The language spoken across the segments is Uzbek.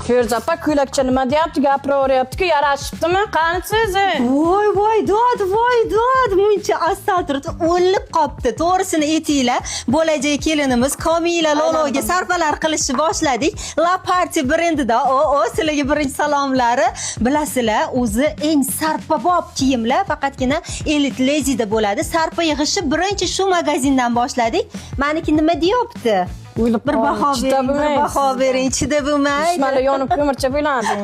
Firuza opa ko'ylakcha nima deyapti, gapiraveryapti-ku, yarashibdimi? Qani sizi? Voy dod, muncha asal turibdi, o'lib qopti. To'g'risini aytinglar, bo'lajak kelinimiz Komila Lologa sarpalar qilishni boshladik. La Party brendida. Sizlarga birinchi salomlari. Bilasizlar, o'zi eng sarpabob kiyimlar faqatgina Elite Lady'da bo'ladi. Sarpa yig'ishi birinchi shu magazindan boshladik. Meniki nima deyapti? Bir baho bering, chidab bo'lmaydi. Mana yonib ko'mircha bo'ladi.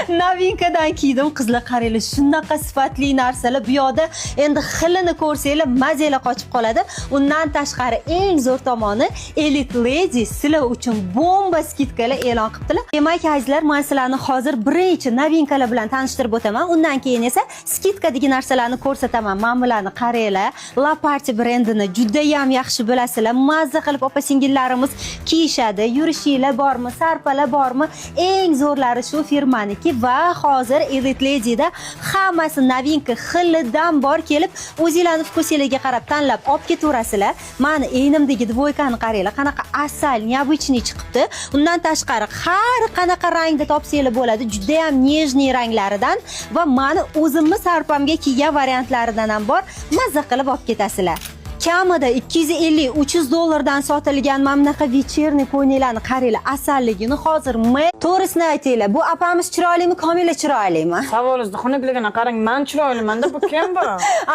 Novinkadan kiydim, qizlar qaranglar, shunaqa sifatli narsalar. Bu yoqda endi xilini ko'rsanglar, mazanglar qochib qoladi. Undan tashqari eng zo'r tomoni Elite Lady sizlar uchun bomba skidkalar e'lon qilibdilar. Demak, azizlar, men sizlarni hozir birinchi novinkalar bilan tanishtirib o'taman. Undan keyin esa skidkadagi narsalarni ko'rsataman. Men bularni qaranglar. La Party brendini juda ham yaxshi bilasizlar. Mazza qilib opa-singillarimiz kiyishadi. Yurishinglar bormi, sarpalar bormi? Eng zo'rlari shu firmaniki. Va hozir Elite Lady'da hammasi novinka xilidan bor kelib, o'zingizlarning vkusingizga qarab tanlab olib ketaverasizlar. Mana eynimdagi dvoykani qaranglar, qanaqa asal, neobычный chiqibdi. Undan tashqari har qanaqa rangda topsanglar bo'ladi, juda ham nejniy ranglaridan va mana o'zimni sarpamga kiygan variantlaridan ham bor. Mazza qilib olib ketasizlar. Kamida 250-300 dollardan sotilgan mamnaqa вечерний ko'ylaklarni qaranglar, asalligini hozir to'g'risini aytinglar. Bu apamiz chiroylimi, Komila chiroylimi? Savolingizni xunukligini qarang, men chiroyliman-da, bu kim bu?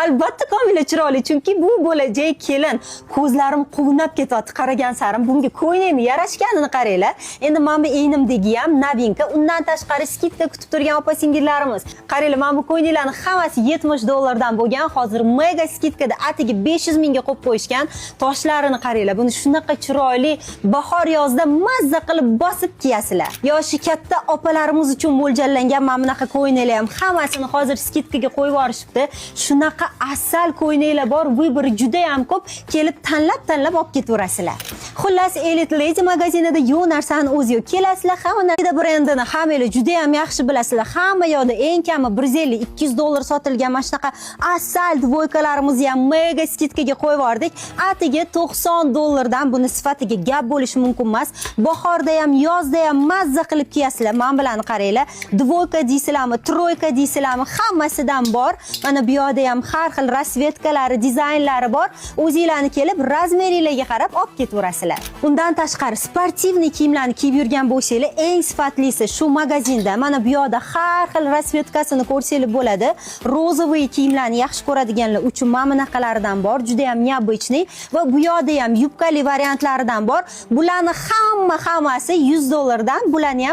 Albatta Komila chiroyli, chunki bu bo'lajak kelin. Ko'zlarim quvnab ketyapti qaragan sarim. Bunga ko'ylakni yarashganini qaranglar. Endi men bu eynimdagi ham novinka, undan tashqari skidka kutib turgan opa-singillarimiz. Qaranglar, men bu ko'ylaklarni hammasi 70 dollardan bo'lgan. Hozir mega skidkada atiga 500 ming qo'yib qo'yishgan. Toshlarini qaranglar. Buni shunaqa chiroyli bahor yozda mazza qilib bosib kiyasizlar. Yoshi katta opalarimiz uchun mo'ljallangan mana bunaqa ko'ylaklar ham hammasini hozir skidkaga qo'yib yuborishibdi. Shunaqa asal ko'ylaklar bor, vibri juda ham ko'p. Kelib tanlab olib ketaverasizlar. Xullas, Elite Lady magazinida yo'q narsani o'zi yo'q. Kelasizlar, hamma narsa brendini hammalar juda ham yaxshi bilasizlar. Hamma yoqda eng kami 150-200 dollar sotilgan mana shunaqa asal dvoykalarimizni ham mega skidkaga qo'yib yubordik. Atiga 90 dollardan buni sifatiga gap bo'lishi mumkin emas. Bahorda ham, yozda ham mazza qilib kiyasizlar. Men bilan qaranglar. Dvoyka deysizlarmi, troyka deysizlarmi, hammasidan bor. Mana bu yoqda ham har xil rasvetkalari, dizaynlari bor. O'zingizlarni kelib razmeringlarga qarab olib ketaverasizlar. Undan tashqari sportivniy kiyimlarni kiyib yurgan bo'lsanglar, eng sifatlisi shu magazinda. Mana bu yoqda har xil rasvetkasini ko'rsangiz bo'ladi. Rozovoy kiyimlarni yaxshi ko'radiganlar uchun mana bunaqalaridan bor. Juda ham необычный va bu yoqda ham yubkali variantlaridan bor. Bularni hammasi 100 dollardan, bularni ham